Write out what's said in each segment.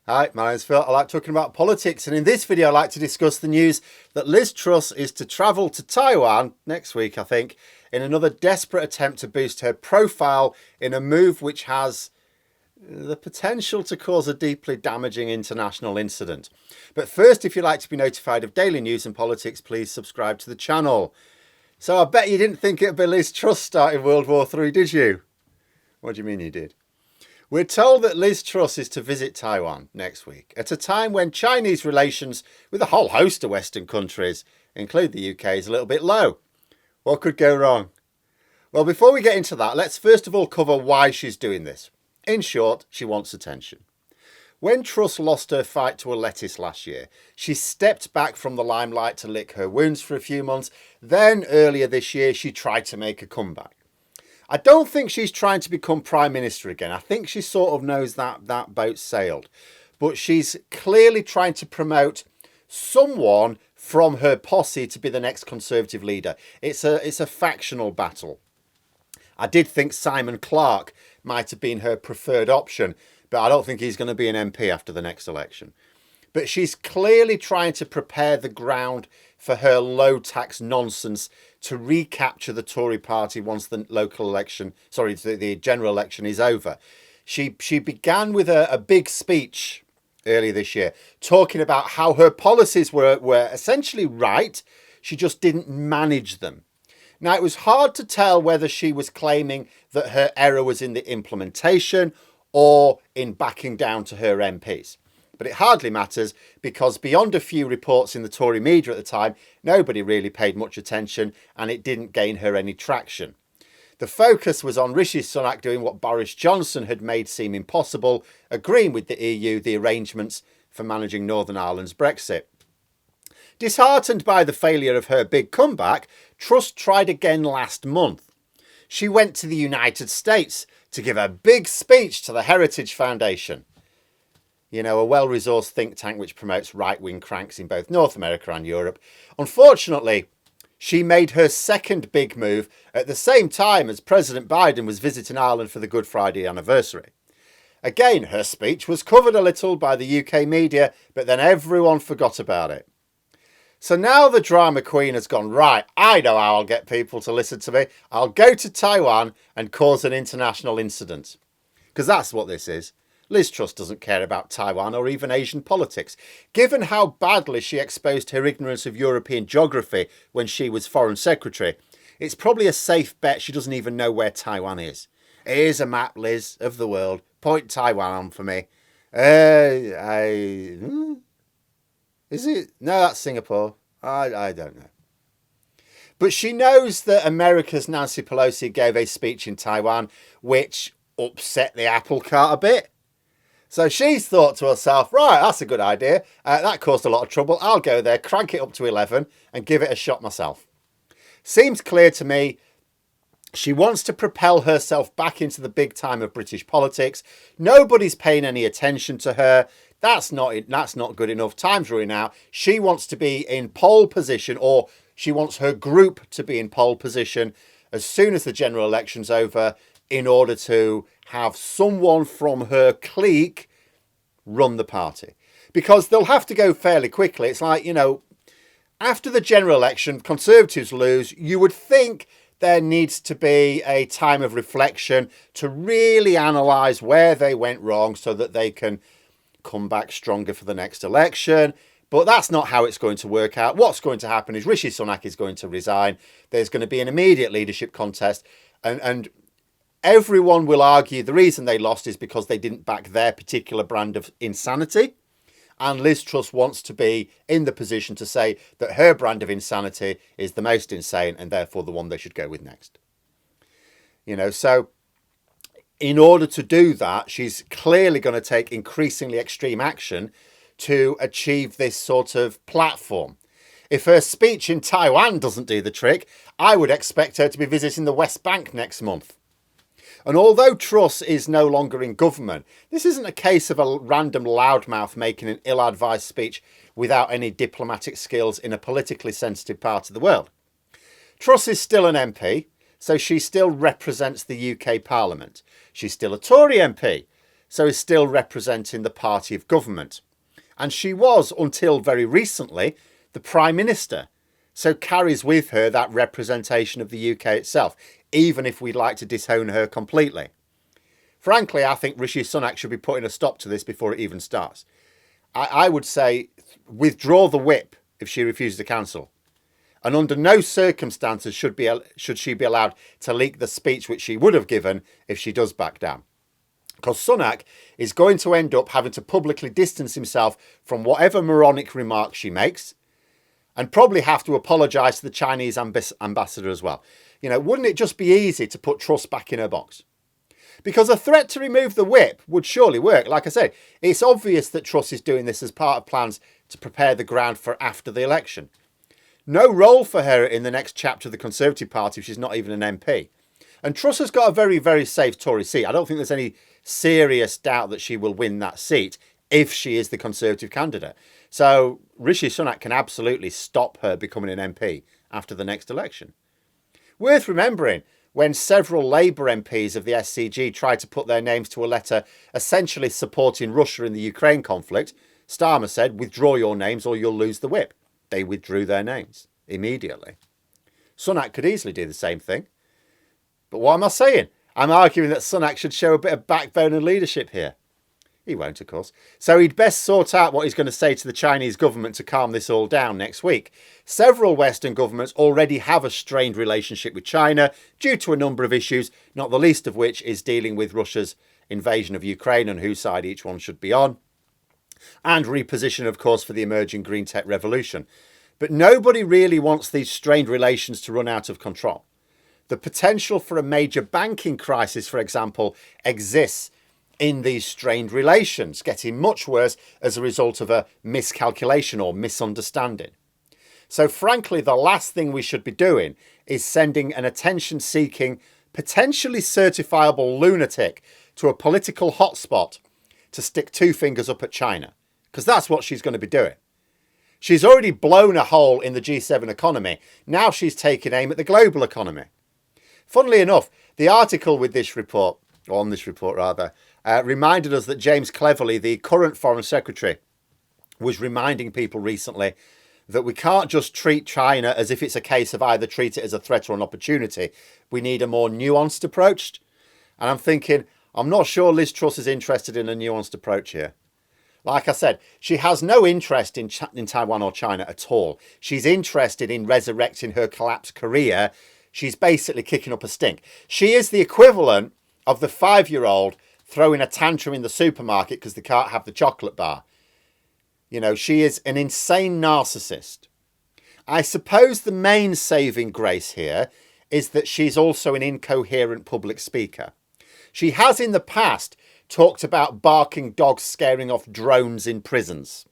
Hi, my name's Phil. I like talking about politics, and in this video I like to discuss the news that Liz Truss is to travel to Taiwan next week, I think, in another desperate attempt to boost her profile in a move which has the potential to cause a deeply damaging international incident. But first, if you'd like to be notified of daily news and politics, please subscribe to the channel. So I bet you didn't think it'd be Liz Truss starting World War III, did you? What do you mean you did? We're told that Liz Truss is to visit Taiwan next week, at a time when Chinese relations with a whole host of Western countries, including the UK, is a little bit low. What could go wrong? Well, before we get into that, let's first of all cover why she's doing this. In short, she wants attention. When Truss lost her fight to a lettuce last year, she stepped back from the limelight to lick her wounds for a few months. Then, earlier this year, she tried to make a comeback. I don't think she's trying to become Prime Minister again. I think she sort of knows that boat sailed. But she's clearly trying to promote someone from her posse to be the next Conservative leader. It's a factional battle. I did think Simon Clarke might have been her preferred option, but I don't think he's going to be an MP after the next election. But she's clearly trying to prepare the ground for her low tax nonsense to recapture the Tory party once the the general election is over. She began with a big speech earlier this year, talking about how her policies were essentially right. She just didn't manage them. Now, it was hard to tell whether she was claiming that her error was in the implementation or in backing down to her MPs. But it hardly matters, because beyond a few reports in the Tory media at the time, nobody really paid much attention, and it didn't gain her any traction. The focus was on Rishi Sunak doing what Boris Johnson had made seem impossible, agreeing with the EU the arrangements for managing Northern Ireland's Brexit. Disheartened by the failure of her big comeback, Truss tried again last month. She went to the United States to give a big speech to the Heritage Foundation. You know, a well-resourced think tank which promotes right-wing cranks in both North America and Europe. Unfortunately, she made her second big move at the same time as President Biden was visiting Ireland for the Good Friday anniversary. Again, her speech was covered a little by the UK media, but then everyone forgot about it. So now the drama queen has gone, right, I know how I'll get people to listen to me. I'll go to Taiwan and cause an international incident. Because that's what this is. Liz Truss doesn't care about Taiwan or even Asian politics. Given how badly she exposed her ignorance of European geography when she was Foreign Secretary, it's probably a safe bet she doesn't even know where Taiwan is. Here's a map, Liz, of the world. Point Taiwan on for me. Is it? No, that's Singapore. I don't know. But she knows that America's Nancy Pelosi gave a speech in Taiwan which upset the apple cart a bit. So she's thought to herself, right, that's a good idea. That caused a lot of trouble. I'll go there, crank it up to 11 and give it a shot myself. Seems clear to me she wants to propel herself back into the big time of British politics. Nobody's paying any attention to her. That's not good enough. Time's running out. She wants to be in pole position, or she wants her group to be in pole position as soon as the general election's over, in order to have someone from her clique run the party. Because they'll have to go fairly quickly. It's like, you know, after the general election, Conservatives lose, you would think there needs to be a time of reflection to really analyse where they went wrong so that they can come back stronger for the next election. But that's not how it's going to work out. What's going to happen is Rishi Sunak is going to resign. There's going to be an immediate leadership contest, and everyone will argue the reason they lost is because they didn't back their particular brand of insanity. And Liz Truss wants to be in the position to say that her brand of insanity is the most insane and therefore the one they should go with next. You know, so in order to do that, she's clearly going to take increasingly extreme action to achieve this sort of platform. If her speech in Taiwan doesn't do the trick, I would expect her to be visiting the West Bank next month. And although Truss is no longer in government, this isn't a case of a random loudmouth making an ill-advised speech without any diplomatic skills in a politically sensitive part of the world. Truss is still an MP, so she still represents the UK Parliament. She's still a Tory MP, so is still representing the party of government. And she was, until very recently, the Prime Minister, so carries with her that representation of the UK itself, even if we'd like to disown her completely. Frankly, I think Rishi Sunak should be putting a stop to this before it even starts. I would say withdraw the whip if she refuses to cancel. And under no circumstances should she be allowed to leak the speech which she would have given if she does back down. Because Sunak is going to end up having to publicly distance himself from whatever moronic remarks she makes, and probably have to apologise to the Chinese ambassador as well. You know, wouldn't it just be easy to put Truss back in her box? Because a threat to remove the whip would surely work. Like I said, it's obvious that Truss is doing this as part of plans to prepare the ground for after the election. No role for her in the next chapter of the Conservative Party if she's not even an MP. And Truss has got a very, very safe Tory seat. I don't think there's any serious doubt that she will win that seat if she is the Conservative candidate. So Rishi Sunak can absolutely stop her becoming an MP after the next election. Worth remembering, when several Labour MPs of the SCG tried to put their names to a letter essentially supporting Russia in the Ukraine conflict, Starmer said, withdraw your names or you'll lose the whip. They withdrew their names immediately. Sunak could easily do the same thing. But what am I saying? I'm arguing that Sunak should show a bit of backbone and leadership here. He won't, of course. So he'd best sort out what he's going to say to the Chinese government to calm this all down next week. Several Western governments already have a strained relationship with China due to a number of issues, not the least of which is dealing with Russia's invasion of Ukraine and whose side each one should be on. And reposition, of course, for the emerging green tech revolution. But nobody really wants these strained relations to run out of control. The potential for a major banking crisis, for example, exists in these strained relations, getting much worse as a result of a miscalculation or misunderstanding. So frankly, the last thing we should be doing is sending an attention-seeking, potentially certifiable lunatic to a political hotspot to stick two fingers up at China, because that's what she's going to be doing. She's already blown a hole in the G7 economy. Now she's taking aim at the global economy. Funnily enough, the article with this report, or on this report rather, reminded us that James Cleverly, the current Foreign Secretary, was reminding people recently that we can't just treat China as if it's a case of either treat it as a threat or an opportunity. We need a more nuanced approach. And I'm thinking, I'm not sure Liz Truss is interested in a nuanced approach here. Like I said, she has no interest in Taiwan or China at all. She's interested in resurrecting her collapsed career. She's basically kicking up a stink. She is the equivalent of the 5-year-old throwing a tantrum in the supermarket because they can't have the chocolate bar. You know, she is an insane narcissist. I suppose the main saving grace here is that she's also an incoherent public speaker. She has in the past talked about barking dogs scaring off drones in prisons.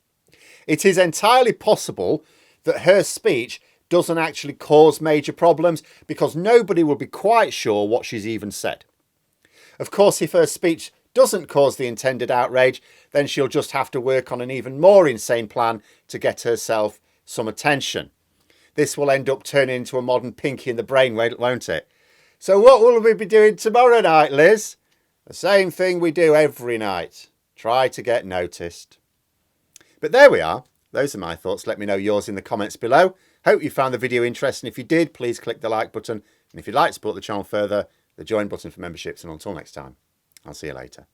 It is entirely possible that her speech doesn't actually cause major problems because nobody will be quite sure what she's even said. Of course, if her speech doesn't cause the intended outrage, then she'll just have to work on an even more insane plan to get herself some attention. This will end up turning into a modern Pinky in the Brain, won't it? So what will we be doing tomorrow night, Liz? The same thing we do every night. Try to get noticed. But there we are. Those are my thoughts. Let me know yours in the comments below. Hope you found the video interesting. If you did, please click the like button. And if you'd like to support the channel further, the join button for memberships. And until next time, I'll see you later.